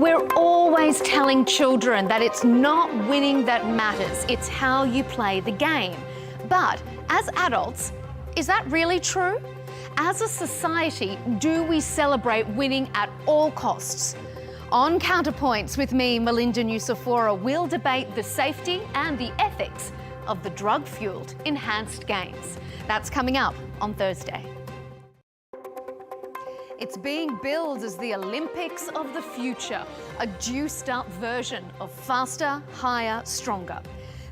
We're always telling children that it's not winning that matters, it's how you play the game. But as adults, is that really true? As a society, do we celebrate winning at all costs? On Counterpoints with me, Melinda Nucifora, we'll debate the safety and the ethics of the drug-fueled Enhanced Games. That's coming up on Thursday. It's being billed as the Olympics of the future, a juiced-up version of faster, higher, stronger.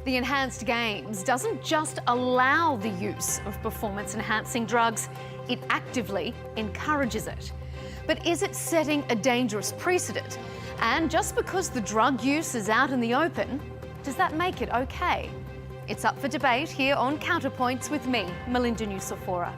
The Enhanced Games doesn't just allow the use of performance-enhancing drugs, it actively encourages it. But is it setting a dangerous precedent? And just because the drug use is out in the open, does that make it okay? It's up for debate here on Counterpoints with me, Melinda Nucifora.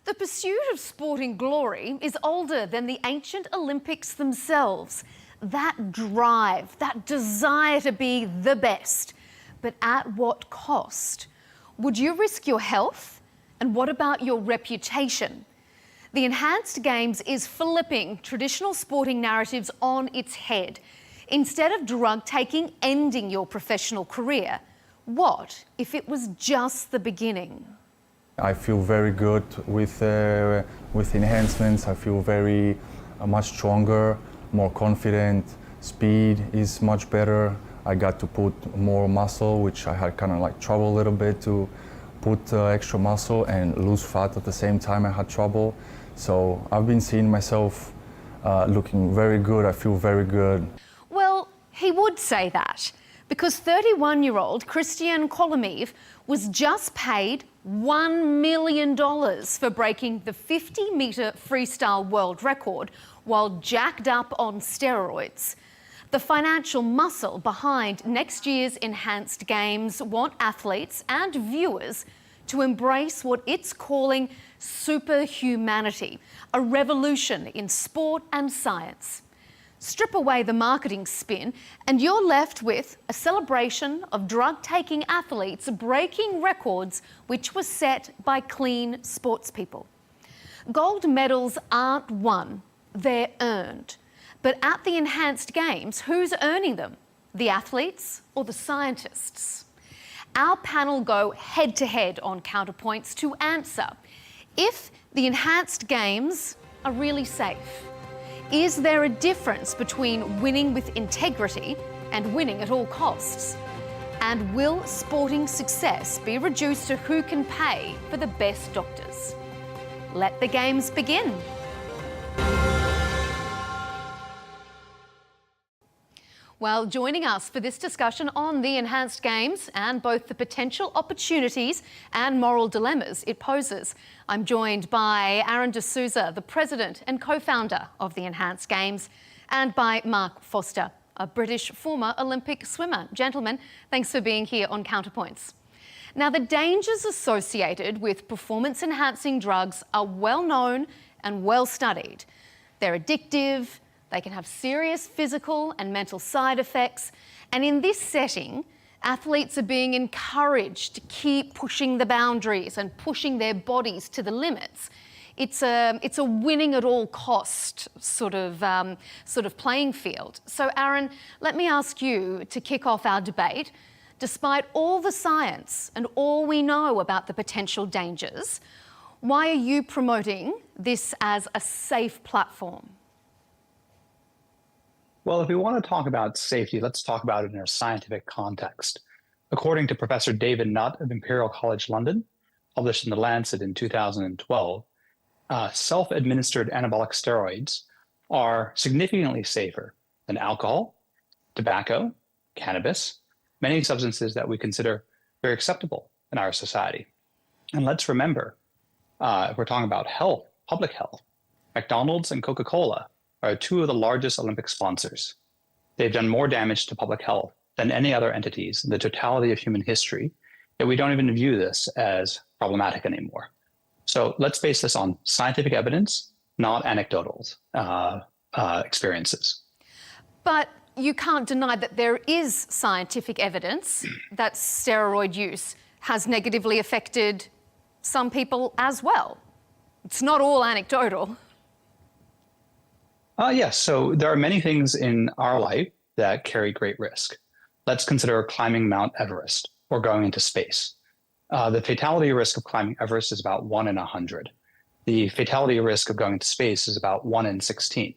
The pursuit of sporting glory is older than the ancient Olympics themselves. That drive, that desire to be the best, but at what cost? Would you risk your health? And what about your reputation? The Enhanced Games is flipping traditional sporting narratives on its head. Instead of drug taking ending your professional career, what if it was just the beginning? I feel very good with enhancements. I feel very much stronger, more confident. Speed is much better. I got to put more muscle, which I had kind of like trouble a little bit to put extra muscle and lose fat at the same time. I had trouble. So I've been seeing myself looking very good. I feel very good. Well, he would say that because 31-year-old Christian Kolomev was just paid $1 million for breaking the 50-metre freestyle world record while jacked up on steroids. The financial muscle behind next year's Enhanced Games want athletes and viewers to embrace what it's calling superhumanity, a revolution in sport and science. Strip away the marketing spin and you're left with a celebration of drug-taking athletes breaking records which were set by clean sportspeople. Gold medals aren't won, they're earned. But at the Enhanced Games, who's earning them? The athletes or the scientists? Our panel go head-to-head on Counterpoints to answer if the Enhanced Games are really safe. Is there a difference between winning with integrity and winning at all costs? And will sporting success be reduced to who can pay for the best doctors? Let the games begin. Well, joining us for this discussion on the Enhanced Games and both the potential opportunities and moral dilemmas it poses, I'm joined by Aaron D'Souza, the president and co-founder of the Enhanced Games, and by Mark Foster, a British former Olympic swimmer. Gentlemen, thanks for being here on Counterpoints. Now, the dangers associated with performance-enhancing drugs are well known and well studied. They're addictive, they can have serious physical and mental side effects. And in this setting, athletes are being encouraged to keep pushing the boundaries and pushing their bodies to the limits. It's a winning at all cost sort of playing field. So Aaron, let me ask you to kick off our debate. Despite all the science and all we know about the potential dangers, why are you promoting this as a safe platform? Well, if we want to talk about safety, let's talk about it in a scientific context. According to Professor David Nutt of Imperial College London, published in The Lancet in 2012, self-administered anabolic steroids are significantly safer than alcohol, tobacco, cannabis, many substances that we consider very acceptable in our society. And let's remember, if we're talking about health, public health, McDonald's and Coca-Cola are two of the largest Olympic sponsors. They've done more damage to public health than any other entities in the totality of human history, yet we don't even view this as problematic anymore. So let's base this on scientific evidence, not anecdotal experiences. But you can't deny that there is scientific evidence that steroid use has negatively affected some people as well. It's not all anecdotal. Yes, so there are many things in our life that carry great risk. Let's consider climbing Mount Everest or going into space. The fatality risk of climbing Everest is about 1 in 100. The fatality risk of going into space is about 1 in 16.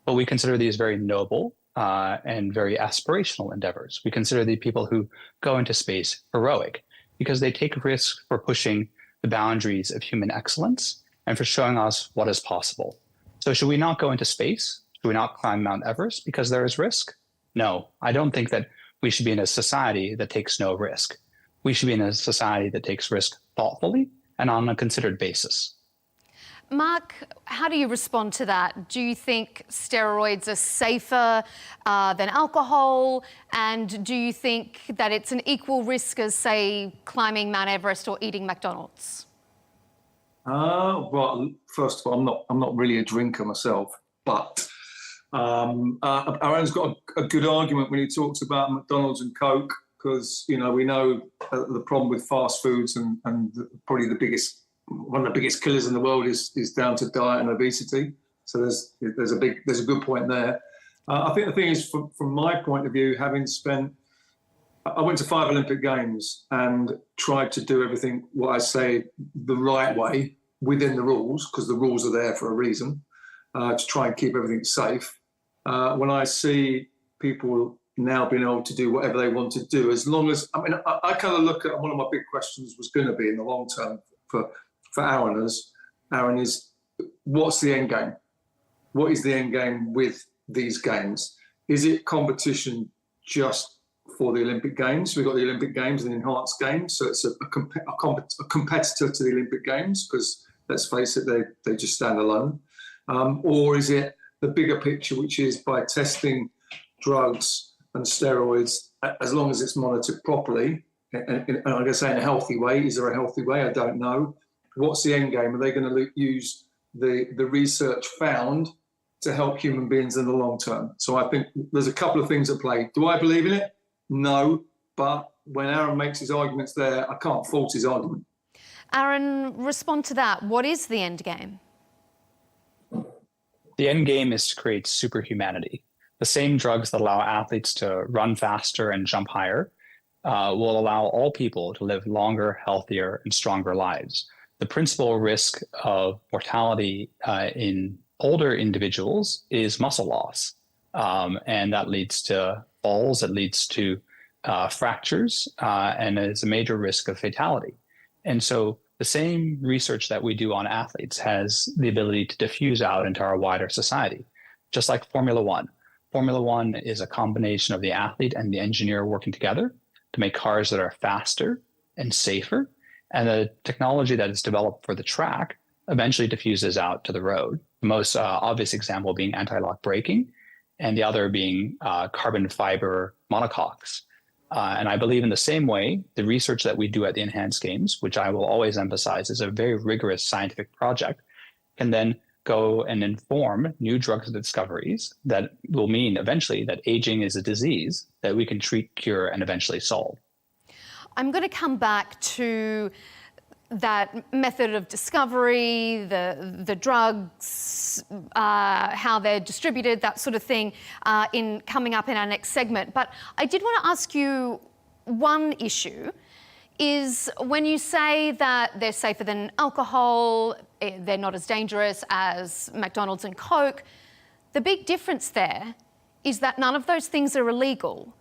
But we consider these very noble and very aspirational endeavors. We consider the people who go into space heroic because they take risks for pushing the boundaries of human excellence and for showing us what is possible. So should we not go into space? Should we not climb Mount Everest because there is risk? No, I don't think that we should be in a society that takes no risk. We should be in a society that takes risk thoughtfully and on a considered basis. Mark, how do you respond to that? Do you think steroids are safer than alcohol? And do you think that it's an equal risk as, say, climbing Mount Everest or eating McDonald's? Well, first of all, I'm not really a drinker myself, but Aaron's got a good argument when he talks about McDonald's and Coke, because we know the problem with fast foods and probably one of the biggest killers in the world is down to diet and obesity. So there's a good point there. I think the thing is, from my point of view, I went to 5 Olympic Games and tried to do everything, what I say, the right way within the rules, because the rules are there for a reason, to try and keep everything safe. When I see people now being able to do whatever they want to do, as long as, I kind of look at, one of my big questions was going to be in the long term for Aaron is, what's the end game? What is the end game with these games? Is it competition just for the Olympic Games? We've got the Olympic Games and Enhanced Games, so it's a competitor to the Olympic Games, because let's face it, they just stand alone. Or is it the bigger picture, which is by testing drugs and steroids, as long as it's monitored properly, and I'm going to say in a healthy way. Is there a healthy way? I don't know. What's the end game? Are they going to use the research found to help human beings in the long term? So I think there's a couple of things at play. Do I believe in it? No, but when Aaron makes his arguments there, I can't fault his argument. Aaron, respond to that. What is the end game? The end game is to create superhumanity. The same drugs that allow athletes to run faster and jump higher will allow all people to live longer, healthier, and stronger lives. The principal risk of mortality in older individuals is muscle loss. And that leads to falls, it leads to fractures, and is a major risk of fatality. And so the same research that we do on athletes has the ability to diffuse out into our wider society, just like Formula One. Formula One is a combination of the athlete and the engineer working together to make cars that are faster and safer. And the technology that is developed for the track eventually diffuses out to the road. The most obvious example being anti-lock braking, and the other being carbon fiber monocoques. And I believe in the same way, the research that we do at the Enhanced Games, which I will always emphasize is a very rigorous scientific project, can then go and inform new drug discoveries that will mean eventually that aging is a disease that we can treat, cure, and eventually solve. I'm going to come back to that method of discovery, the drugs, how they're distributed, that sort of thing, in coming up in our next segment. But I did want to ask you one issue, is when you say that they're safer than alcohol, they're not as dangerous as McDonald's and Coke, the big difference there is that none of those things are illegal.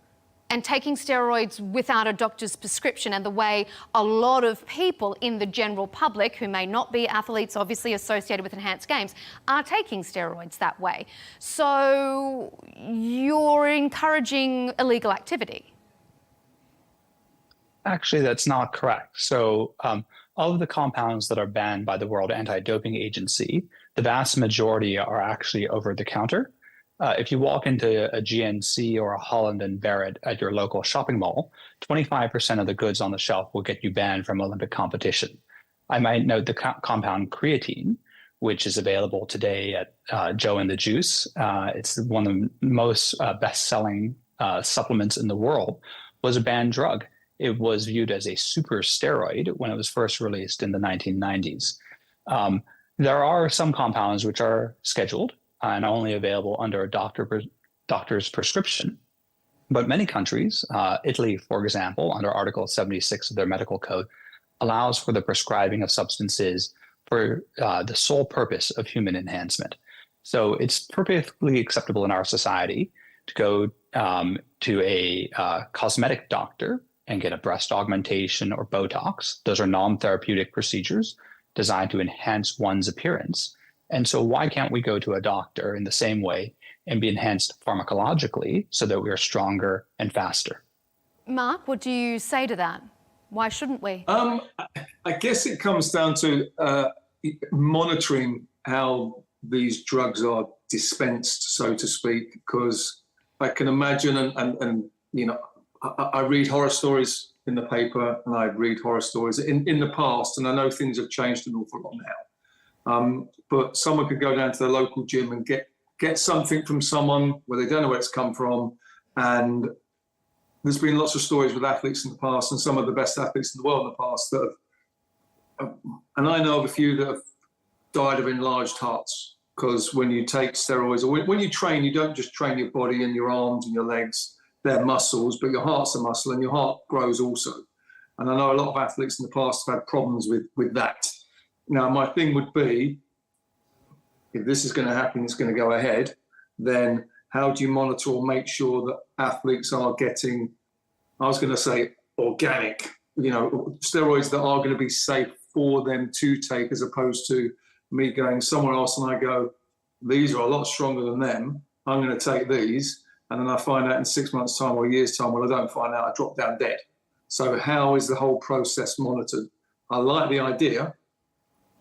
And taking steroids without a doctor's prescription, and the way a lot of people in the general public, who may not be athletes obviously associated with Enhanced Games, are taking steroids that way. So you're encouraging illegal activity. Actually, that's not correct. So of the compounds that are banned by the World Anti-Doping Agency, the vast majority are actually over the counter. If you walk into a GNC or a Holland & Barrett at your local shopping mall, 25% of the goods on the shelf will get you banned from Olympic competition. I might note the compound creatine, which is available today at Joe and the Juice. It's one of the most best-selling supplements in the world, was a banned drug. It was viewed as a super steroid when it was first released in the 1990s. There are some compounds which are scheduled and only available under a doctor's prescription. But many countries, Italy, for example, under Article 76 of their medical code, allows for the prescribing of substances for the sole purpose of human enhancement. So it's perfectly acceptable in our society to go to a cosmetic doctor and get a breast augmentation or Botox. Those are non-therapeutic procedures designed to enhance one's appearance. And so why can't we go to a doctor in the same way and be enhanced pharmacologically so that we are stronger and faster? Mark, what do you say to that? Why shouldn't we? I guess it comes down to monitoring how these drugs are dispensed, so to speak, because I can imagine, and you know, I read horror stories in the paper, and I read horror stories in the past, and I know things have changed an awful lot now. But someone could go down to the local gym and get something from someone where they don't know where it's come from, and there's been lots of stories with athletes in the past, and some of the best athletes in the world in the past that have, and I know of a few that have died of enlarged hearts, because when you take steroids, or when you train, you don't just train your body and your arms and your legs, they're muscles, but your heart's a muscle and your heart grows also. And I know a lot of athletes in the past have had problems with that. Now, my thing would be, if this is going to happen, it's going to go ahead, then how do you monitor or make sure that athletes are getting, I was going to say organic, you know, steroids that are going to be safe for them to take, as opposed to me going somewhere else and I go, these are a lot stronger than them, I'm going to take these, and then I find out in 6 months' time or a year's time, well, I don't find out, I drop down dead. So how is the whole process monitored? I like the idea.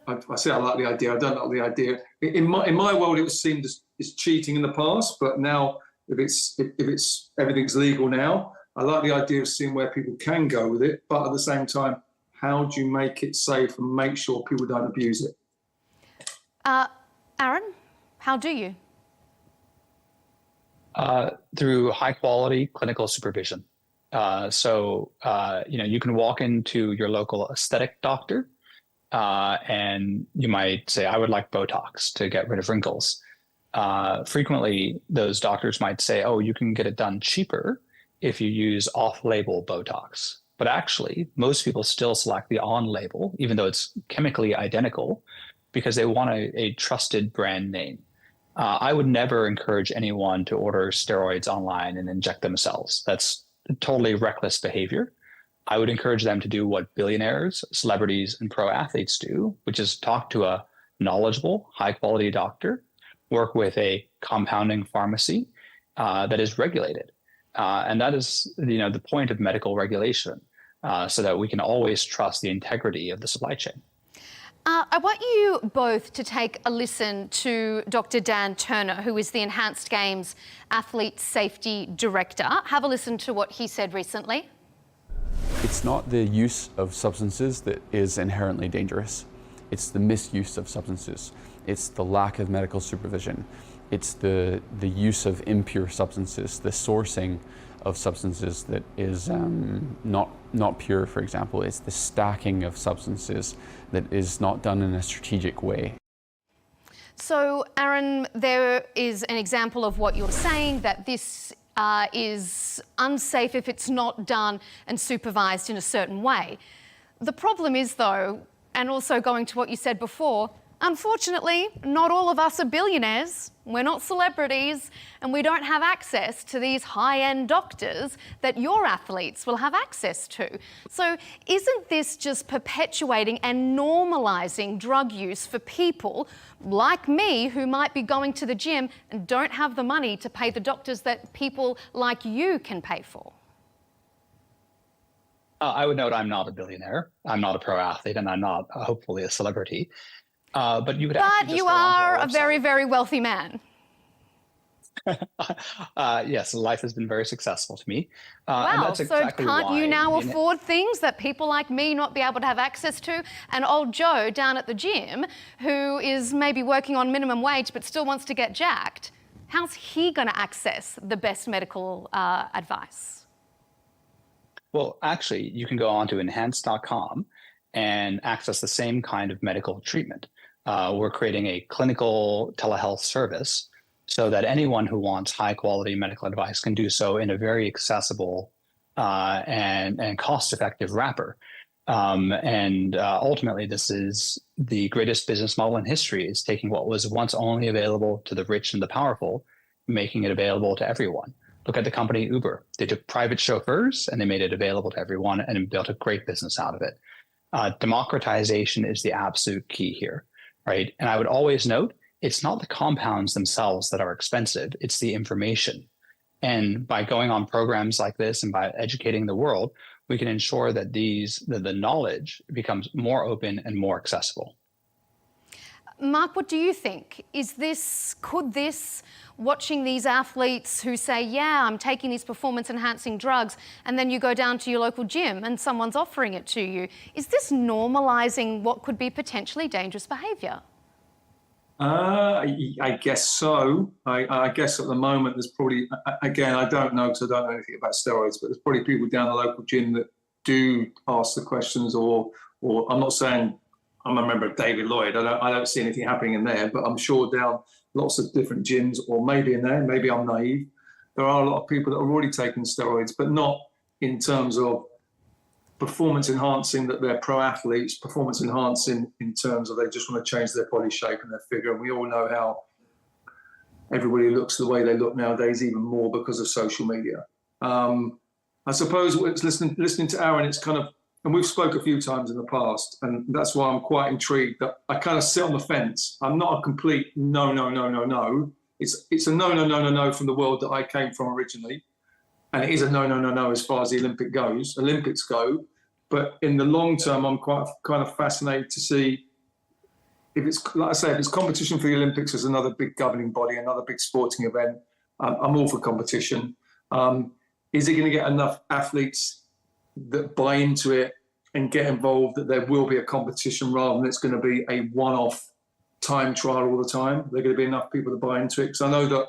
I say I like the idea. I don't like the idea. In my world, it was seen as cheating in the past, but now if it's everything's legal now, I like the idea of seeing where people can go with it. But at the same time, how do you make it safe and make sure people don't abuse it? Aaron, how do you? Through high quality clinical supervision. You can walk into your local aesthetic doctor and you might say, I would like Botox to get rid of wrinkles. Frequently, those doctors might say, oh, you can get it done cheaper if you use off-label Botox. But actually, most people still select the on-label, even though it's chemically identical, because they want a trusted brand name. I would never encourage anyone to order steroids online and inject themselves. That's totally reckless behavior. I would encourage them to do what billionaires, celebrities, and pro athletes do, which is talk to a knowledgeable, high-quality doctor, work with a compounding pharmacy that is regulated. And that is, the point of medical regulation, so that we can always trust the integrity of the supply chain. I want you both to take a listen to Dr. Dan Turner, who is the Enhanced Games Athlete Safety Director. Have a listen to what he said recently. It's not the use of substances that is inherently dangerous. It's the misuse of substances. It's the lack of medical supervision. It's the use of impure substances, the sourcing of substances that is not pure, for example. It's the stacking of substances that is not done in a strategic way. So, Aaron, there is an example of what you're saying, that this is unsafe if it's not done and supervised in a certain way. The problem is, though, and also going to what you said before, unfortunately, not all of us are billionaires, we're not celebrities, and we don't have access to these high-end doctors that your athletes will have access to. So isn't this just perpetuating and normalising drug use for people like me who might be going to the gym and don't have the money to pay the doctors that people like you can pay for? I would note I'm not a billionaire, I'm not a pro athlete, and I'm not hopefully a celebrity. But you could. But you are a very, very wealthy man. Yes, life has been very successful to me. And Wow, that's so exactly can't why you now afford things that people like me not be able to have access to? And old Joe down at the gym, who is maybe working on minimum wage but still wants to get jacked, how's he going to access the best medical advice? Well, actually, you can go on to enhance.com and access the same kind of medical treatment. We're creating a clinical telehealth service so that anyone who wants high quality medical advice can do so in a very accessible and cost effective wrapper. Ultimately, this is the greatest business model in history, is taking what was once only available to the rich and the powerful, making it available to everyone. Look at the company Uber. They took private chauffeurs and they made it available to everyone and built a great business out of it. Democratization is the absolute key here, right? And I would always note, it's not the compounds themselves that are expensive, it's the information. And by going on programs like this and by educating the world, we can ensure that the knowledge becomes more open and more accessible. Mark, what do you think? Could this, watching these athletes who say, yeah, I'm taking these performance enhancing drugs, and then you go down to your local gym and someone's offering it to you, is this normalizing what could be potentially dangerous behavior? I guess so. I guess at the moment there's probably, again, I don't know because I don't know anything about steroids, but there's probably people down the local gym that do ask the questions, or I'm not saying I'm a member of David Lloyd. I don't see anything happening in there, but I'm sure down lots of different gyms, or maybe in there, maybe I'm naive, there are a lot of people that are already taking steroids, but not in terms of performance enhancing, that they're pro athletes, performance enhancing in terms of they just want to change their body shape and their figure. And we all know how everybody looks the way they look nowadays, even more because of social media. I suppose it's listening to Aaron, it's kind of, and we've spoke a few times in the past, and that's why I'm quite intrigued that I kind of sit on the fence. I'm not a complete no. It's a no from the world that I came from originally. And it is a no as far as the Olympics go. But in the long term, I'm quite kind of fascinated to see if it's, like I say, if it's competition for the Olympics as another big governing body, another big sporting event. I'm all for competition. Is it going to get enough athletes that buy into it and get involved that there will be a competition rather than it's going to be a one-off time trial all the time? There are going to be enough people that buy into it? Because I know that,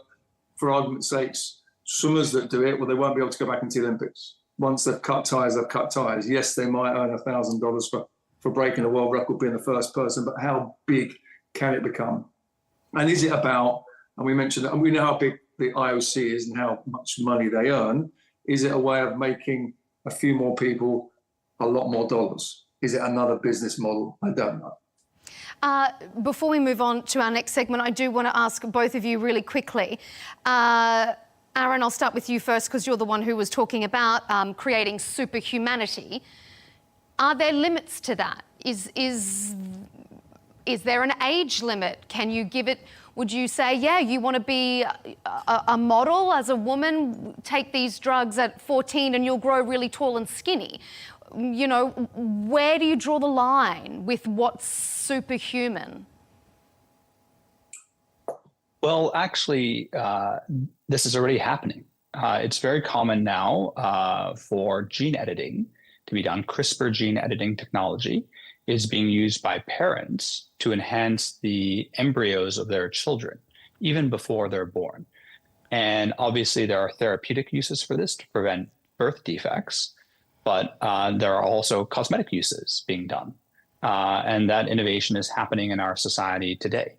for argument's sakes, swimmers that do it, well, they won't be able to go back into the Olympics. Once they've cut ties, they've cut ties. Yes, they might earn $1,000 for breaking the world record, being the first person, but how big can it become? And is it about, and we mentioned that, and we know how big the IOC is and how much money they earn, is it a way of making a few more people a lot more dollars? Is it another business model? I don't know. Before we move on to our next segment, I do want to ask both of you really quickly. Aaron, I'll start with you first because you're the one who was talking about creating superhumanity. Are there limits to that? Is there an age limit? Can you give it, would you say, yeah, you want to be a model as a woman, take these drugs at 14 and you'll grow really tall and skinny? You know, where do you draw the line with what's superhuman? Well, actually, this is already happening. It's very common now for gene editing to be done. CRISPR gene editing technology is being used by parents to enhance the embryos of their children, even before they're born. And obviously, there are therapeutic uses for this to prevent birth defects, but there are also cosmetic uses being done. And that innovation is happening in our society today.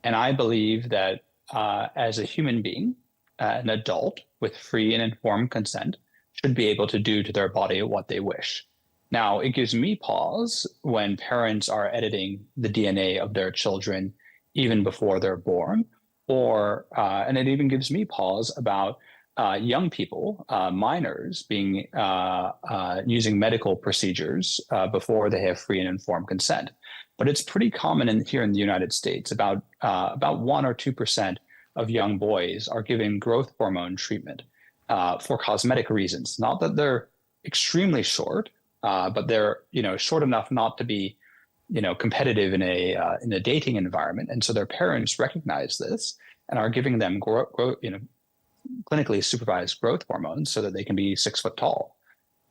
And I believe that as a human being, an adult with free and informed consent should be able to do to their body what they wish. Now, it gives me pause when parents are editing the DNA of their children even before they're born, and it even gives me pause about young people, minors, being using medical procedures before they have free and informed consent. But it's pretty common here in the United States. About 1 or 2% of young boys are given growth hormone treatment for cosmetic reasons. Not that they're extremely short, but they're short enough not to be competitive in a dating environment, and so their parents recognize this and are giving them clinically supervised growth hormones so that they can be 6 foot tall.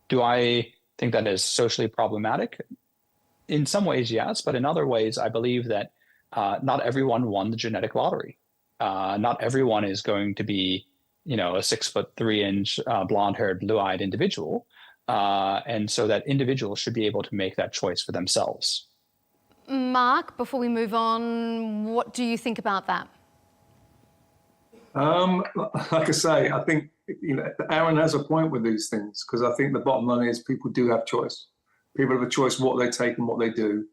Do I think that is socially problematic? In some ways, yes, but in other ways, I believe that not everyone won the genetic lottery. Not everyone is going to be, a 6'3" blonde-haired, blue-eyed individual, and so that individuals should be able to make that choice for themselves. Mark, before we move on, what do you think about that? Like I say, I think Aaron has a point with these things, because I think the bottom line is people do have choice. People have a choice what they take and what they do,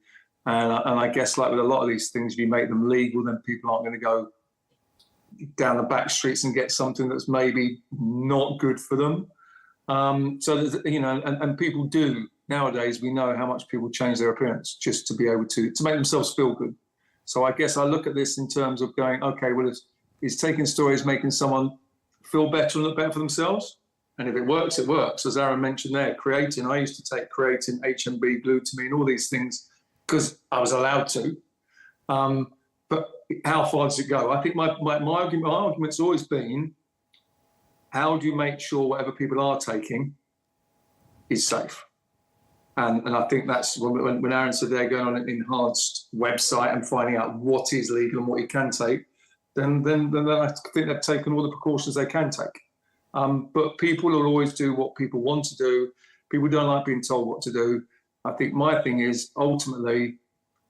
and I guess like with a lot of these things, if you make them legal, then people aren't going to go down the back streets and get something that's maybe not good for them. So and people do nowadays. We know how much people change their appearance just to be able to make themselves feel good. So I guess I look at this in terms of going, okay, well, is taking steroids making someone feel better and look better for themselves? And if it works, it works. As Aaron mentioned there, creatine, I used to take creatine, HMB, glutamine, all these things because I was allowed to. But how far does it go? I think my argument's always been, how do you make sure whatever people are taking is safe? And I think that's when Aaron said they're going on an enhanced website and finding out what is legal and what you can take, then I think they've taken all the precautions they can take. But people will always do what people want to do. People don't like being told what to do. I think my thing is, ultimately,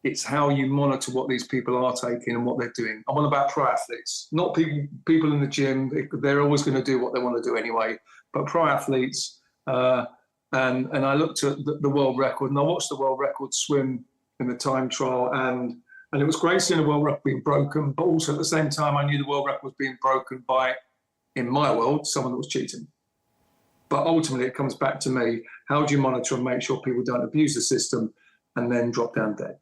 it's how you monitor what these people are taking and what they're doing. I'm on about pro athletes, not people in the gym. They're always going to do what they want to do anyway. But pro athletes, and I looked at the world record, and I watched the world record swim in the time trial, and it was great seeing the world record being broken, but also at the same time, I knew the world record was being broken by, in my world, someone that was cheating. But ultimately, it comes back to me, how do you monitor and make sure people don't abuse the system and then drop down dead?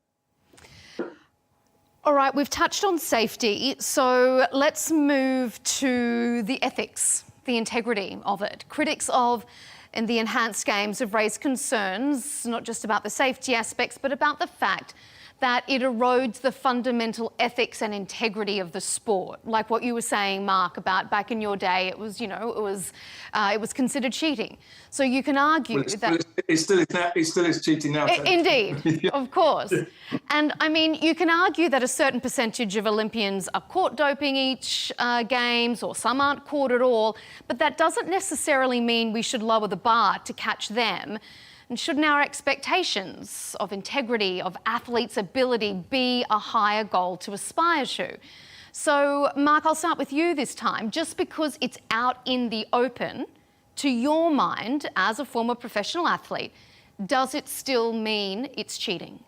All right, we've touched on safety, so let's move to the ethics, the integrity of it. Critics of the Enhanced Games have raised concerns, not just about the safety aspects, but about the fact that it erodes the fundamental ethics and integrity of the sport. Like what you were saying, Mark, about back in your day, it was considered cheating. So you can argue that it still is cheating now. Indeed, of course. And I mean, you can argue that a certain percentage of Olympians are caught doping each games, or some aren't caught at all. But that doesn't necessarily mean we should lower the bar to catch them. And shouldn't our expectations of integrity, of athletes' ability, be a higher goal to aspire to? So, Mark, I'll start with you this time. Just because it's out in the open, to your mind, as a former professional athlete, does it still mean it's cheating?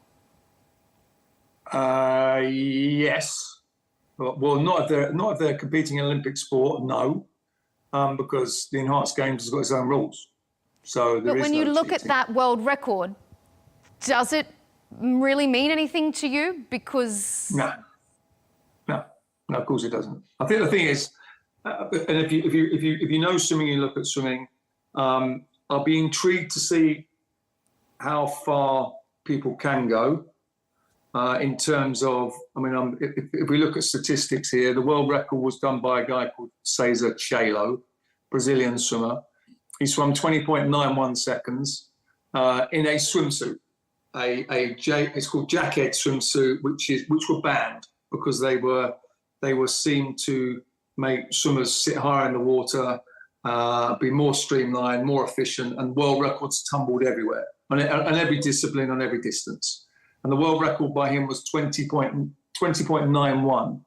Yes. Well, not if they're competing in Olympic sport, no, because the Enhanced Games has got its own rules. So but when you look at that world record, does it really mean anything to you? Because no, of course it doesn't. I think the thing is, and if you know swimming, you look at swimming. I'll be intrigued to see how far people can go in terms of. I mean, if we look at statistics here, the world record was done by a guy called Cesar Chelo, Brazilian swimmer. He swam 20.91 seconds in a swimsuit, it's called jacket swimsuit, which were banned because they were seen to make swimmers sit higher in the water, be more streamlined, more efficient, and world records tumbled everywhere on every discipline, on every distance. And the world record by him was 20.91.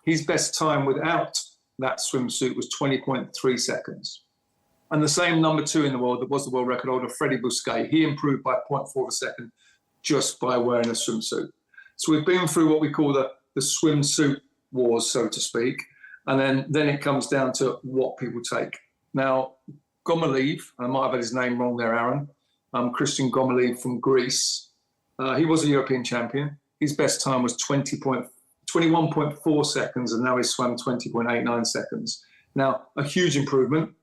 His best time without that swimsuit was 20.3 seconds. And the same number 2 in the world that was the world record holder, Freddie Bousquet, he improved by 0.4 of a second just by wearing a swimsuit. So we've been through what we call the swimsuit wars, so to speak. And then it comes down to what people take. Now, Gomalev, I might have had his name wrong there, Aaron, Christian Gomalev from Greece, he was a European champion. His best time was 21.4 seconds, and now he's swam 20.89 seconds. Now, a huge improvement.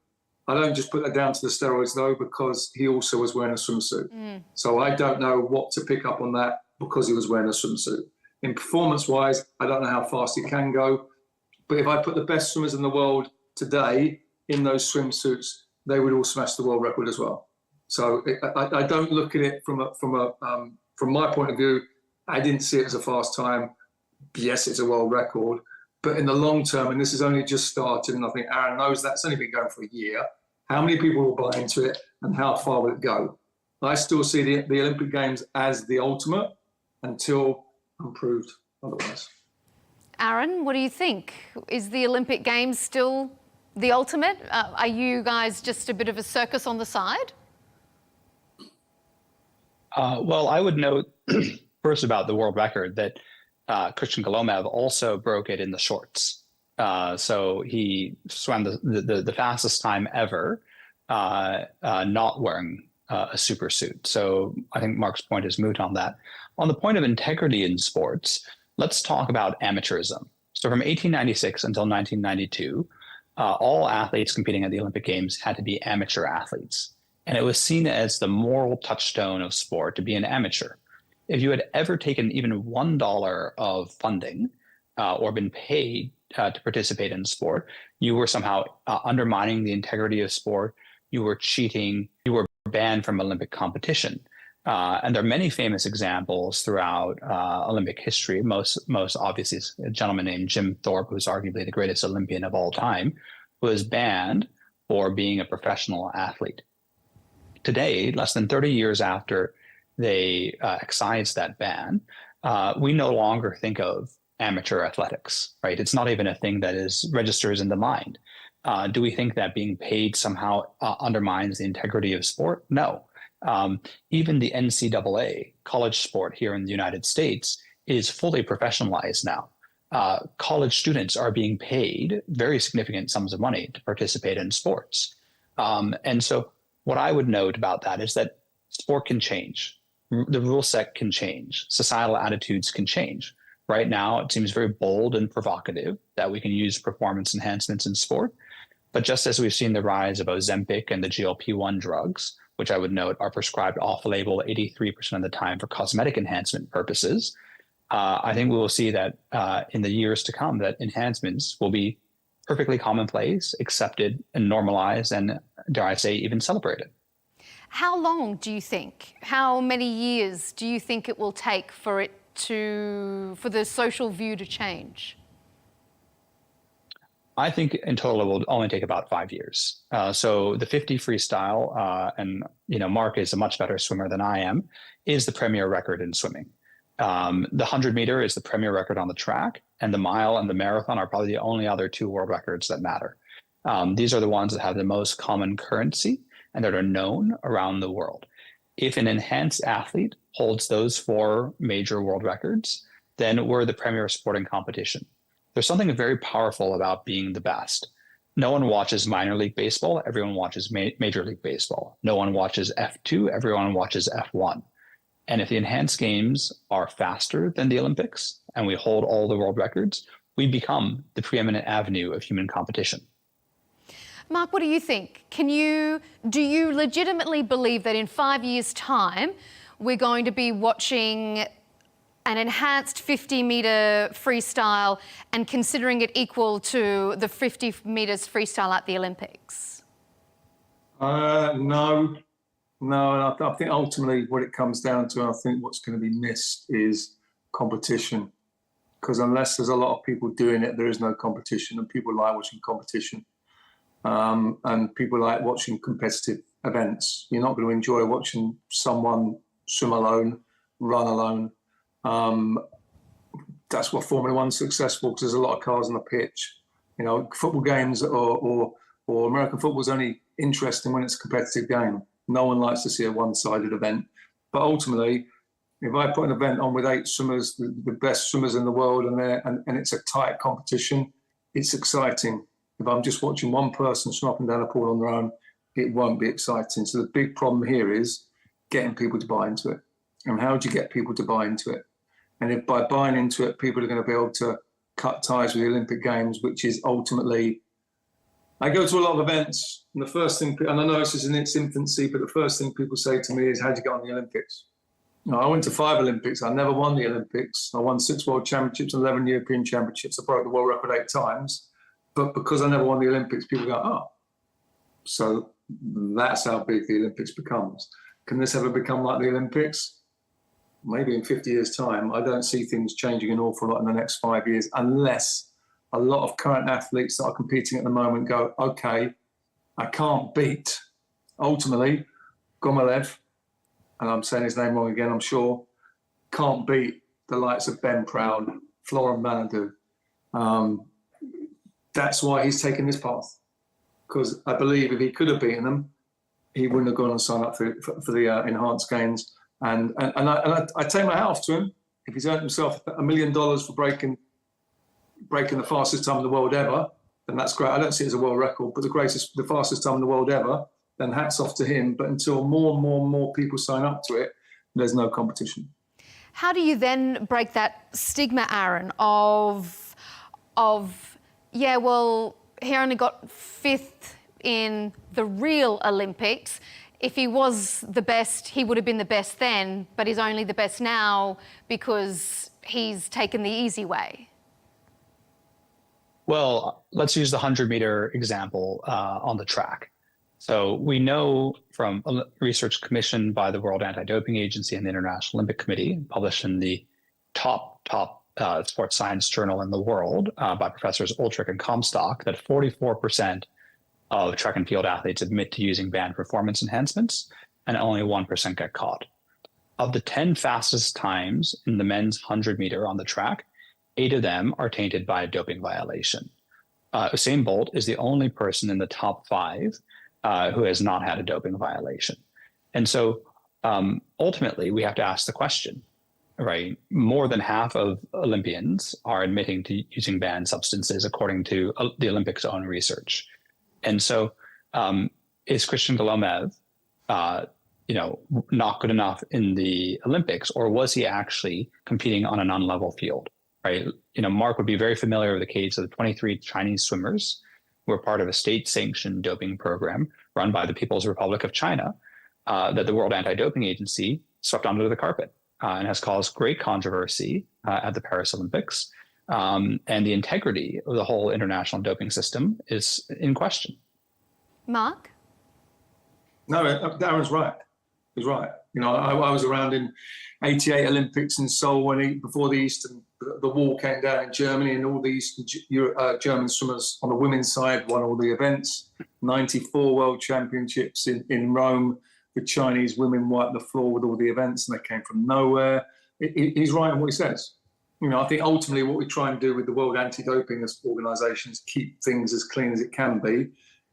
I don't just put that down to the steroids, though, because he also was wearing a swimsuit. So I don't know what to pick up on that because he was wearing a swimsuit. In performance-wise, I don't know how fast he can go, but if I put the best swimmers in the world today in those swimsuits, they would all smash the world record as well. So I don't look at it from my point of view. I didn't see it as a fast time. Yes, it's a world record, but in the long term, and this has only just started, and I think Aaron knows that's only been going for a year, how many people will buy into it and how far will it go? I still see the Olympic Games as the ultimate until I'm proved otherwise. Aaron, what do you think? Is the Olympic Games still the ultimate? Are you guys just a bit of a circus on the side? Well, I would note first about the world record that Christian Golomev also broke it in the shorts. So he swam the fastest time ever not wearing a super suit. So I think Mark's point is moot on that. On the point of integrity in sports, let's talk about amateurism. So from 1896 until 1992, all athletes competing at the Olympic Games had to be amateur athletes. And it was seen as the moral touchstone of sport to be an amateur. If you had ever taken even $1 of funding or been paid to participate in sport, you were somehow undermining the integrity of sport. You were cheating. You were banned from Olympic competition. And there are many famous examples throughout Olympic history. Most obviously is a gentleman named Jim Thorpe, who's arguably the greatest Olympian of all time, was banned for being a professional athlete. Today, less than 30 years after they excised that ban, we no longer think of amateur athletics, right? It's not even a thing that registers in the mind. Do we think that being paid somehow undermines the integrity of sport? No. Even the NCAA, college sport here in the United States, is fully professionalized now. College students are being paid very significant sums of money to participate in sports. And so what I would note about that is that sport can change. The rule set can change. Societal attitudes can change. Right now, it seems very bold and provocative that we can use performance enhancements in sport. But just as we've seen the rise of Ozempic and the GLP-1 drugs, which I would note are prescribed off-label 83% of the time for cosmetic enhancement purposes, I think we will see that in the years to come, that enhancements will be perfectly commonplace, accepted, and normalized, and dare I say, even celebrated. How long do you think? How many years do you think it will take for the social view to change? I think in total it will only take about 5 years. So the 50 freestyle, and Mark is a much better swimmer than I am, is the premier record in swimming. The 100 meter is the premier record on the track, and the mile and the marathon are probably the only other two world records that matter. These are the ones that have the most common currency and that are known around the world. If an enhanced athlete holds those 4 major world records, then we're the premier sporting competition. There's something very powerful about being the best. No one watches minor league baseball. Everyone watches Major League Baseball. No one watches F2. Everyone watches F1. And if the Enhanced Games are faster than the Olympics and we hold all the world records, we become the preeminent avenue of human competition. Mark, what do you think? Do you legitimately believe that in 5 years' time, we're going to be watching an enhanced 50-metre freestyle and considering it equal to the 50 metres freestyle at the Olympics? No. And I think ultimately what it comes down to, and I think what's going to be missed, is competition. Because unless there's a lot of people doing it, there is no competition, and people like watching competition. And people like watching competitive events. You're not going to enjoy watching someone swim alone, run alone. That's what Formula One's successful, because there's a lot of cars on the pitch. Football games or American football is only interesting when it's a competitive game. No one likes to see a one-sided event. But ultimately, if I put an event on with 8 swimmers, the best swimmers in the world, and it's a tight competition, it's exciting. If I'm just watching one person swim up and down a pool on their own, it won't be exciting. So the big problem here is getting people to buy into it. And how do you get people to buy into it? And if by buying into it, people are going to be able to cut ties with the Olympic Games, which is ultimately, I go to a lot of events, and the first thing, and I know this is in its infancy, but the first thing people say to me is, how do you get on the Olympics? No, I went to 5 Olympics. I never won the Olympics. I won 6 World Championships, 11 European Championships. I broke the world record 8 times. But because I never won the Olympics, people go, oh. So that's how big the Olympics becomes. Can this ever become like the Olympics? Maybe in 50 years' time. I don't see things changing an awful lot in the next 5 years, unless a lot of current athletes that are competing at the moment go, okay, I can't beat, ultimately, Gomolev, and I'm saying his name wrong again, I'm sure, can't beat the likes of Ben Proud, Florent Manadou. That's why he's taken this path. Because I believe if he could have beaten them, he wouldn't have gone and signed up for the Enhanced Games. And I take my hat off to him. If he's earned himself $1 million for breaking the fastest time in the world ever, then that's great. I don't see it as a world record, but the fastest time in the world ever, then hats off to him. But until more and more and more people sign up to it, there's no competition. How do you then break that stigma, Aaron, of yeah, well, he only got 5th in the real Olympics. If he was the best, he would have been the best then, but he's only the best now because he's taken the easy way? Well, let's use the 100-meter example on the track. So we know from research commissioned by the World Anti-Doping Agency and the International Olympic Committee, published in the top sports science journal in the world by Professors Ulrich and Comstock, that 44% of track and field athletes admit to using banned performance enhancements, and only 1% get caught. Of the 10 fastest times in the men's 100-meter on the track, 8 of them are tainted by a doping violation. Usain Bolt is the only person in the top 5 who has not had a doping violation. And so ultimately, we have to ask the question, right? More than half of Olympians are admitting to using banned substances, according to the Olympics' own research. And so is Christian Golomev, not good enough in the Olympics, or was he actually competing on an unlevel field, right? Mark would be very familiar with the case of the 23 Chinese swimmers who were part of a state-sanctioned doping program run by the People's Republic of China that the World Anti-Doping Agency swept under the carpet and has caused great controversy at the Paris Olympics. And the integrity of the whole international doping system is in question. Mark? No, Darren's right. He's right. I was around in '88 Olympics in Seoul before the wall came down in Germany, and all the Eastern German swimmers on the women's side won all the events. '94 World Championships in Rome, the Chinese women wiped the floor with all the events, and they came from nowhere. He's right in what he says. I think ultimately what we try and do with the World Anti-Doping Organisation is keep things as clean as it can be.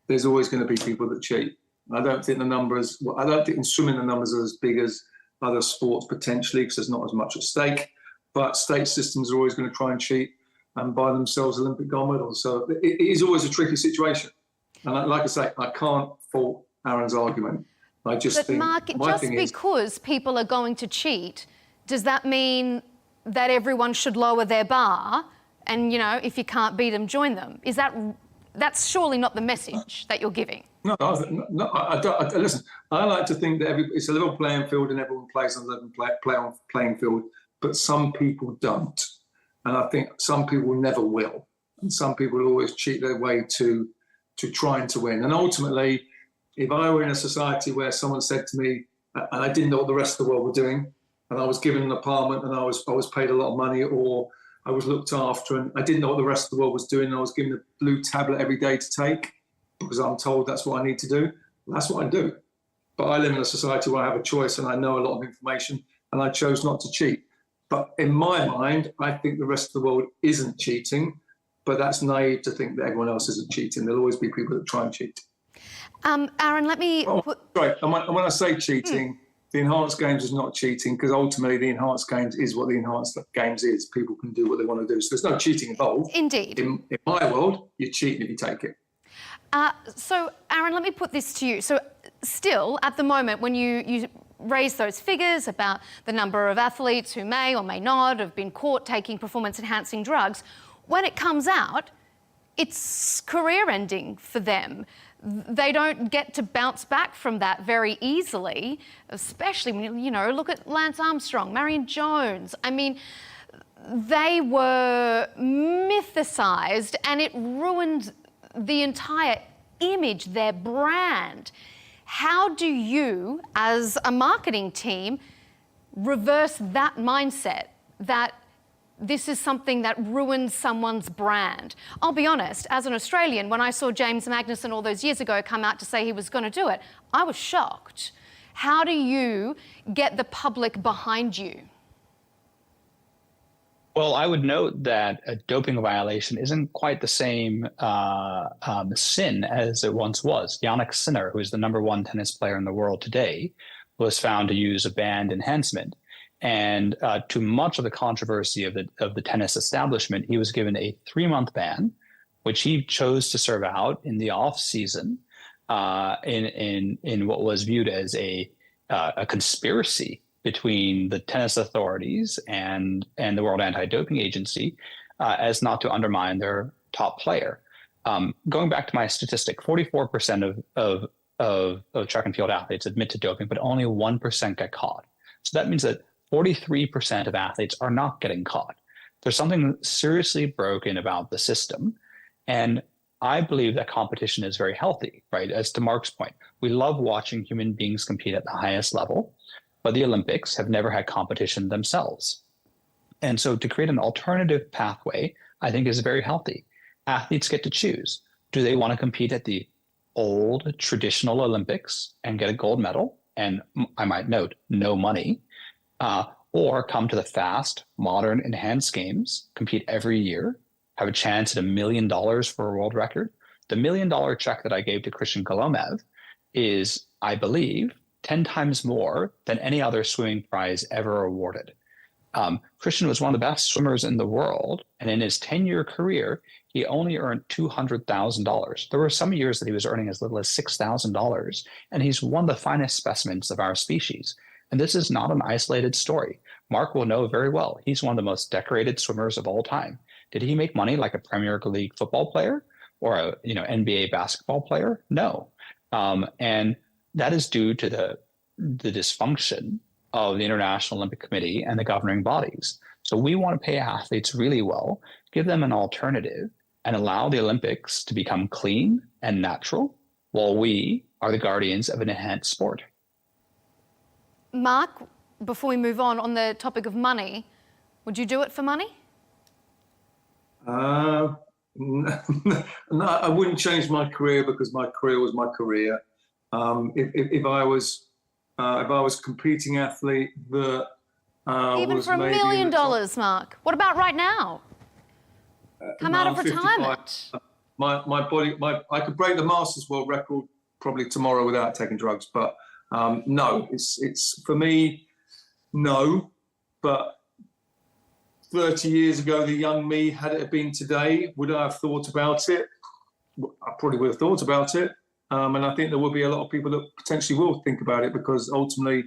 There's always going to be people that cheat. I don't think in swimming the numbers are as big as other sports potentially, because there's not as much at stake. But state systems are always going to try and cheat and buy themselves Olympic gold medals. So it is always a tricky situation. And like I say, I can't fault Aaron's argument. I just think... But Mark, just because people are going to cheat, does that mean that everyone should lower their bar and, if you can't beat them, join them? That's surely not the message that you're giving. No, I don't. Listen, I like to think that it's a level playing field and everyone plays on a level playing field, but some people don't. And I think some people never will. And some people will always cheat their way to trying to win. And ultimately, if I were in a society where someone said to me, and I didn't know what the rest of the world were doing, and I was given an apartment and I was paid a lot of money, or I was looked after and I didn't know what the rest of the world was doing, and I was given a blue tablet every day to take because I'm told that's what I need to do, that's what I do. But I live in a society where I have a choice and I know a lot of information, and I chose not to cheat. But in my mind, I think the rest of the world isn't cheating, but that's naive to think that everyone else isn't cheating. There'll always be people that try and cheat. Aaron, let me... Sorry, and when I say cheating, the Enhanced Games is not cheating, because ultimately the Enhanced Games is what the Enhanced Games is. People can do what they want to do. So there's no cheating involved. Indeed. In my world, you're cheating if you take it. So, Aaron, let me put this to you. So still, at the moment, when you raise those figures about the number of athletes who may or may not have been caught taking performance-enhancing drugs, when it comes out, it's career-ending for them. they don't get to bounce back from that very easily, especially when, you know, look at Lance Armstrong, Marion Jones. I mean, they were mythicized and it ruined the entire image, their brand. How do you, as a marketing team, reverse that mindset that this is something that ruins someone's brand? I'll be honest, as an Australian, when I saw James Magnussen all those years ago come out to say he was going to do it, I was shocked. How do you get the public behind you? Well, I would note that a doping violation isn't quite the same sin as it once was. Jannik Sinner, who is the #1 tennis player in the world today, was found to use a banned enhancement. And to much of the controversy of the tennis establishment, he was given a 3-month ban, which he chose to serve out in the off season in what was viewed as a conspiracy between the tennis authorities and the World Anti-Doping Agency as not to undermine their top player. Going back to my statistic, 44% of track and field athletes admit to doping, but only 1% get caught. So that means that 43% of athletes are not getting caught. There's something seriously broken about the system. And I believe that competition is very healthy, right? As to Mark's point, we love watching human beings compete at the highest level, but the Olympics have never had competition themselves. And so to create an alternative pathway, I think is very healthy. Athletes get to choose. Do they want to compete at the old traditional Olympics and get a gold medal? And I might note, no money, or come to the fast, modern, enhanced games, compete every year, have a chance at $1 million for a world record. The $1 million check that I gave to Christian Kolomev is, I believe, 10 times more than any other swimming prize ever awarded. Christian was one of the best swimmers in the world, and in his 10-year career, he only earned $200,000. There were some years that he was earning as little as $6,000, and he's one of the finest specimens of our species. And this is not an isolated story. Mark will know very well. He's one of the most decorated swimmers of all time. Did he make money like a Premier League football player or a NBA basketball player? No. And that is due to the dysfunction of the International Olympic Committee and the governing bodies. So we want to pay athletes really well, give them an alternative, and allow the Olympics to become clean and natural while we are the guardians of an enhanced sport. Mark, before we move on the topic of money, would you do it for money? No, I wouldn't change my career because my career was my career. If I was a competing athlete that even was for $1 maybe million, Mark. What about right now? Come out of retirement. My body, I could break the Masters world record probably tomorrow without taking drugs, but no, it's for me, no. But 30 years ago, the young me, had it been today, would I have thought about it? I probably would have thought about it. And I think there will be a lot of people that potentially will think about it because ultimately,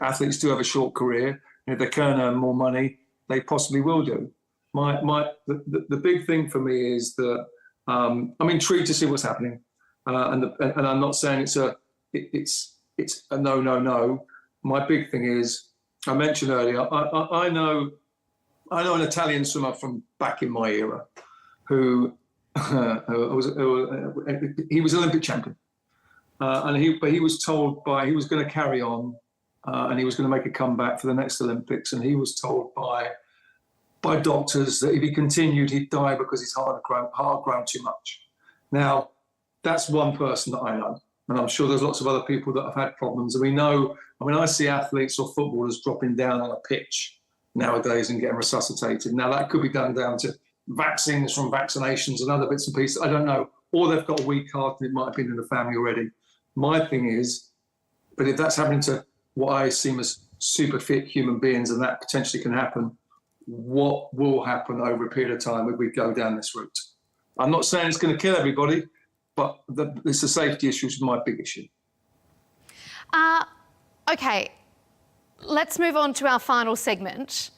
athletes do have a short career. And if they can earn more money, they possibly will do. The big thing for me is that I'm intrigued to see what's happening. And I'm not saying it's a no. My big thing is, I mentioned earlier, I know an Italian swimmer from back in my era who he was Olympic champion, and he was told he was going to carry on, and he was going to make a comeback for the next Olympics, and he was told by doctors that if he continued, he'd die because his heart had grown too much. Now, that's one person that I know, and I'm sure there's lots of other people that have had problems. And we know, I see athletes or footballers dropping down on a pitch nowadays and getting resuscitated. Now, that could be done down to vaccines from vaccinations and other bits and pieces. I don't know. Or they've got a weak heart and it might have been in the family already. My thing is, but if that's happening to what I seem as super fit human beings, and that potentially can happen, what will happen over a period of time if we go down this route? I'm not saying it's going to kill everybody, but it's a safety issue is my big issue. Okay, let's move on to our final segment.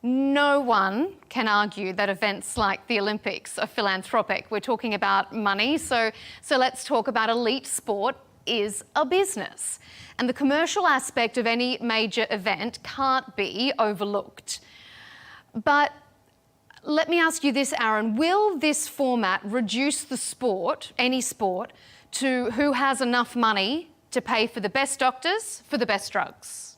No one can argue that events like the Olympics are philanthropic. We're talking about money, so let's talk about elite sport is a business. And the commercial aspect of any major event can't be overlooked. But let me ask you this, Aaron, will this format reduce the sport, any sport, to who has enough money to pay for the best doctors, for the best drugs?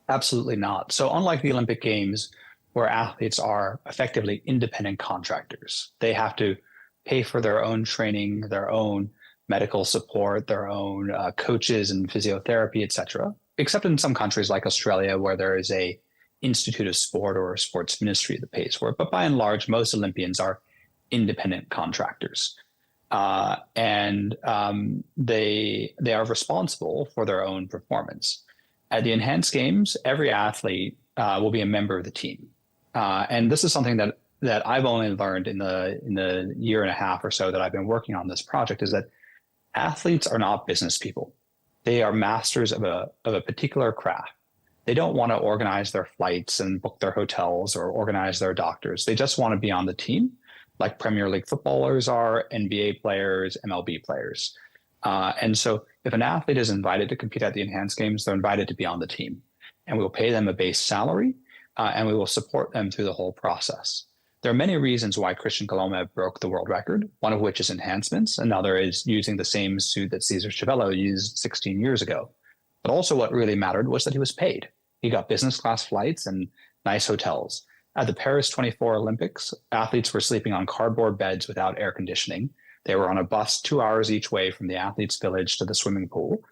Absolutely not. So unlike the Olympic Games, where athletes are effectively independent contractors, they have to pay for their own training, their own medical support, their own coaches and physiotherapy, et cetera, except in some countries like Australia, where there is a institute of sport or a sports ministry that pays for it. But by and large, most Olympians are independent contractors. And they are responsible for their own performance. At the Enhanced Games, every athlete will be a member of the team. And this is something that I've only learned in the year and a half or so that I've been working on this project, is that athletes are not business people. They are masters of a particular craft. They don't want to organize their flights and book their hotels or organize their doctors. They just want to be on the team, like Premier League footballers are, NBA players, MLB players. And so if an athlete is invited to compete at the Enhanced Games, they're invited to be on the team. And we'll pay them a base salary, and we will support them through the whole process. There are many reasons why Christian Coloma broke the world record, one of which is enhancements. Another is using the same suit that Cesar Chavello used 16 years ago. But also what really mattered was that he was paid. He got business class flights and nice hotels. At the Paris 24 Olympics, athletes were sleeping on cardboard beds without air conditioning. They were on a bus 2 hours each way from the athletes' village to the swimming pool,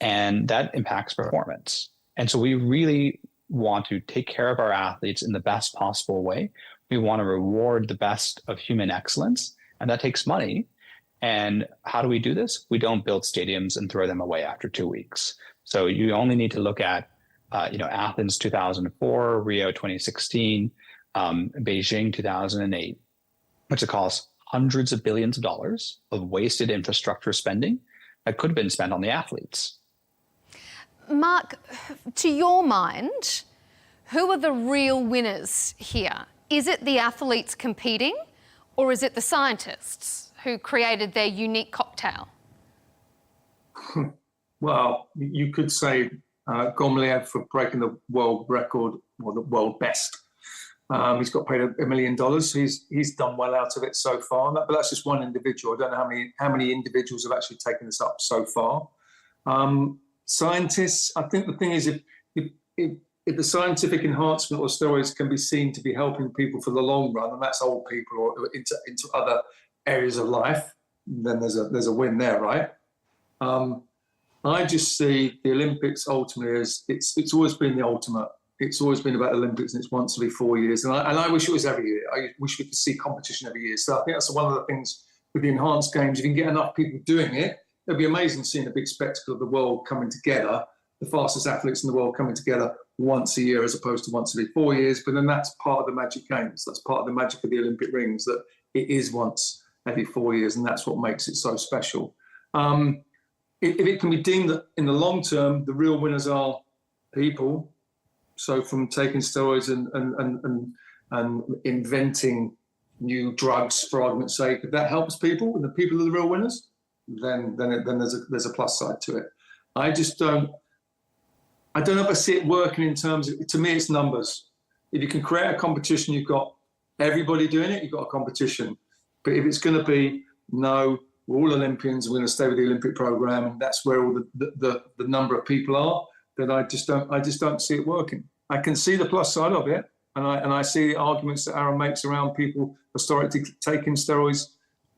and that impacts performance. And so we really want to take care of our athletes in the best possible way. We want to reward the best of human excellence, and that takes money. And how do we do this? We don't build stadiums and throw them away after 2 weeks. So you only need to look at Athens 2004, Rio 2016, Beijing 2008, which costs hundreds of billions of dollars of wasted infrastructure spending that could have been spent on the athletes. Mark, to your mind, who are the real winners here? Is it the athletes competing, or is it the scientists who created their unique cocktail? Well, you could say Gomliev for breaking the world record, or the world best. He's got paid $1 million. He's done well out of it so far. But that's just one individual. I don't know how many individuals have actually taken this up so far. Scientists, I think the thing is, if the scientific enhancement or steroids can be seen to be helping people for the long run, and that's old people or into other areas of life, then there's a win there, right? I just see the Olympics ultimately as it's always been the ultimate. It's always been about the Olympics, and it's once every 4 years. And I wish it was every year. I wish we could see competition every year. So I think that's one of the things with the Enhanced Games. If you can get enough people doing it, it'd be amazing seeing a big spectacle of the world coming together, the fastest athletes in the world coming together once a year as opposed to once every 4 years. But then that's part of the Magic Games. That's part of the magic of the Olympic rings, that it is once every 4 years, and that's what makes it so special. If it can be deemed that in the long term, the real winners are people. So from taking steroids and inventing new drugs, for argument's sake, if that helps people and the people are the real winners, then there's a plus side to it. I don't know if I see it working in terms of, to me, it's numbers. If you can create a competition, you've got everybody doing it, you've got a competition. But if it's going to be, no, we're all Olympians, we're going to stay with the Olympic program, and that's where all the number of people are, then I just don't see it working. I can see the plus side of it, and I see the arguments that Aaron makes around people historically taking steroids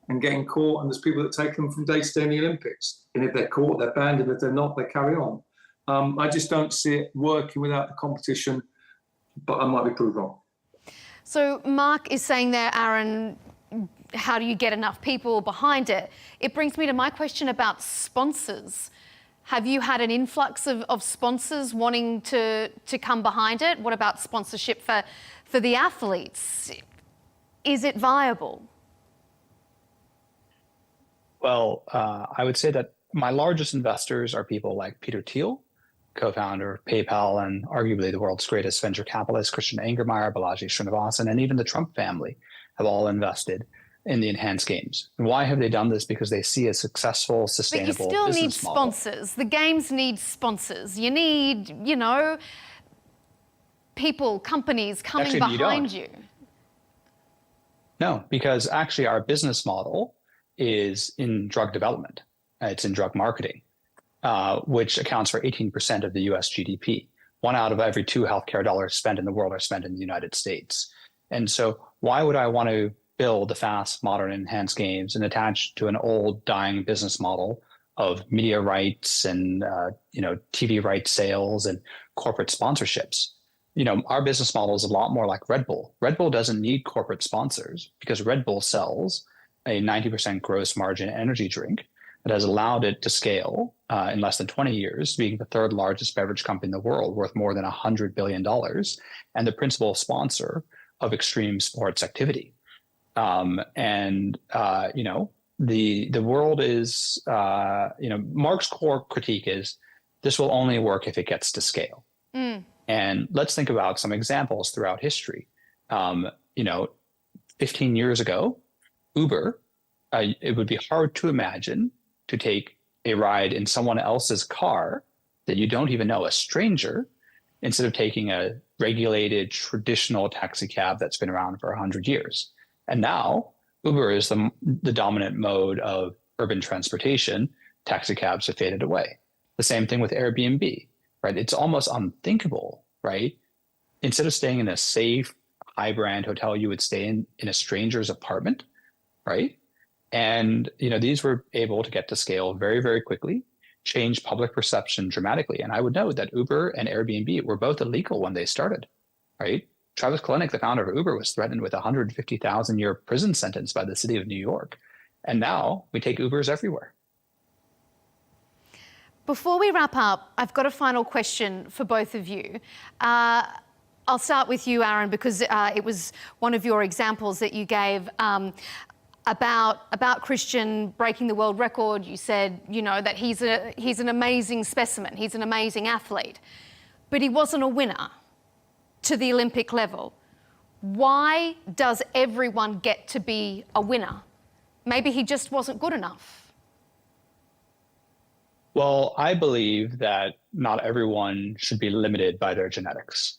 and getting caught, and there's people that take them from day to day in the Olympics. And if they're caught, they're banned, and if they're not, they carry on. I just don't see it working without the competition, but I might be proved wrong. So Mark is saying there, Aaron, how do you get enough people behind it? It brings me to my question about sponsors. Have you had an influx of sponsors wanting to come behind it? What about sponsorship for the athletes? Is it viable? Well, I would say that my largest investors are people like Peter Thiel, co-founder of PayPal and arguably the world's greatest venture capitalist, Christian Angermeyer, Balaji Srinivasan, and even the Trump family have all invested in the Enhanced Games. And why have they done this? Because they see a successful, sustainable But you still need business model. sponsors. The games need sponsors. You need, you know, people, companies coming Actually, you behind don't. you. No, because actually our business model is in drug development. It's in drug marketing, which accounts for 18% of the US GDP. 1 out of every 2 healthcare dollars spent in the world are spent in the United States. And so why would I want to build the fast, modern, enhanced games and attach to an old, dying business model of media rights and TV rights sales and corporate sponsorships? Our business model is a lot more like Red Bull. Red Bull doesn't need corporate sponsors because Red Bull sells a 90% gross margin energy drink that has allowed it to scale in less than 20 years, being the 3rd largest beverage company in the world, worth more than $100 billion, and the principal sponsor of extreme sports activity. The world is, Mark's core critique is this will only work if it gets to scale. And let's think about some examples throughout history. 15 years ago, Uber, it would be hard to imagine to take a ride in someone else's car that you don't even know, a stranger, instead of taking a regulated traditional taxi cab that's been around for 100 years. And now Uber is the dominant mode of urban transportation. Taxi cabs have faded away. The same thing with Airbnb, right? It's almost unthinkable, right? Instead of staying in a safe, high brand hotel, you would stay in a stranger's apartment, right? And, these were able to get to scale very, very quickly, change public perception dramatically. And I would note that Uber and Airbnb were both illegal when they started, right? Travis Kalanick, the founder of Uber, was threatened with a 150,000-year prison sentence by the city of New York. And now we take Ubers everywhere. Before we wrap up, I've got a final question for both of you. I'll start with you, Aaron, because it was one of your examples that you gave about Christian breaking the world record. You said, that he's an amazing specimen. He's an amazing athlete, but he wasn't a winner to the Olympic level. Why does everyone get to be a winner? Maybe he just wasn't good enough. Well, I believe that not everyone should be limited by their genetics.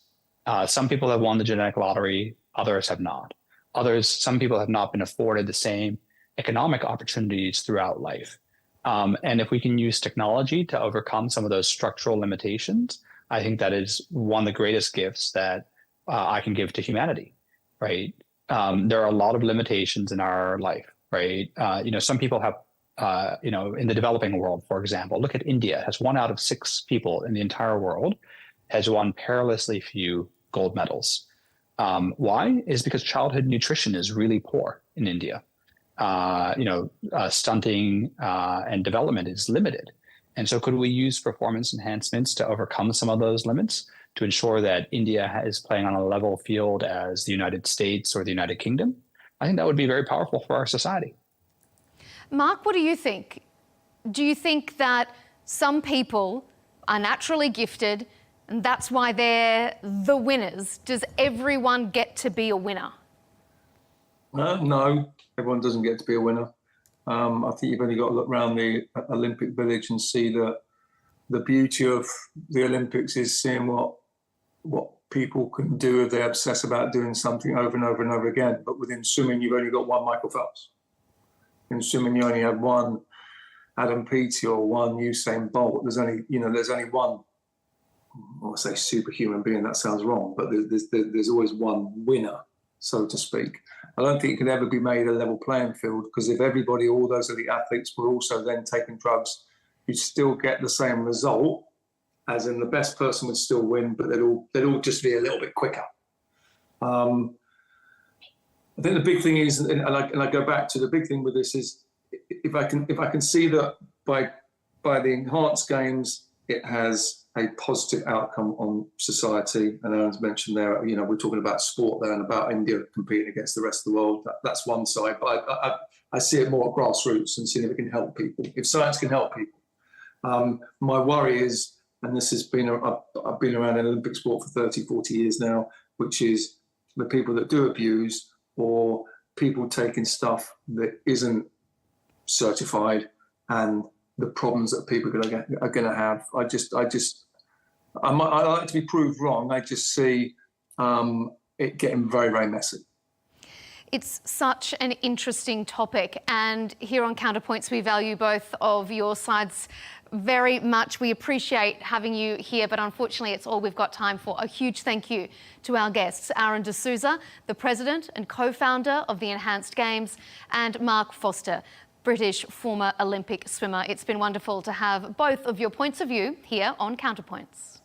Some people have won the genetic lottery, others have not. Some people have not been afforded the same economic opportunities throughout life. And if we can use technology to overcome some of those structural limitations, I think that is one of the greatest gifts that I can give to humanity, right? There are a lot of limitations in our life, right? Some people have, in the developing world, for example, look at India, has 1 out of 6 people in the entire world has won perilously few gold medals. Why? Is because childhood nutrition is really poor in India. Stunting and development is limited. And so could we use performance enhancements to overcome some of those limits to ensure that India is playing on a level field as the United States or the United Kingdom? I think that would be very powerful for our society. Mark, what do you think? Do you think that some people are naturally gifted and that's why they're the winners? Does everyone get to be a winner? No, everyone doesn't get to be a winner. I think you've only got to look around the Olympic Village and see that the beauty of the Olympics is seeing what people can do if they obsess about doing something over and over and over again. But within swimming, you've only got one Michael Phelps. In swimming, you only have one Adam Peaty or one Usain Bolt. There's only one. I want to say superhuman being. That sounds wrong, but there's always one winner, so to speak. I don't think it could ever be made a level playing field, because if everybody, all those elite athletes, were also then taking drugs, you'd still get the same result, as in the best person would still win, but they'd all just be a little bit quicker. I think the big thing is, and I go back to the big thing with this is, if I can see that by the Enhanced Games, it has a positive outcome on society. And Aaron's mentioned there, we're talking about sport there and about India competing against the rest of the world. That's one side, but I see it more at grassroots and seeing if it can help people. If science can help people, my worry is and this has been, I've been around in Olympic sport for 30, 40 years now, which is the people that do abuse or people taking stuff that isn't certified and the problems that people are going to have. I like to be proved wrong. I just see it getting very, very messy. It's such an interesting topic, and here on Counterpoints we value both of your sides very much. We appreciate having you here, but unfortunately it's all we've got time for. A huge thank you to our guests, Aaron D'Souza, the president and co-founder of the Enhanced Games, and Mark Foster, British former Olympic swimmer. It's been wonderful to have both of your points of view here on Counterpoints.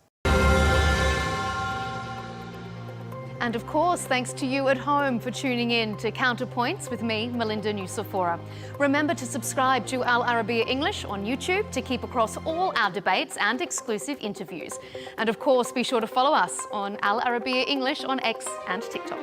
And of course, thanks to you at home for tuning in to Counterpoints with me, Melinda Nucifora. Remember to subscribe to Al Arabiya English on YouTube to keep across all our debates and exclusive interviews. And of course, be sure to follow us on Al Arabiya English on X and TikTok.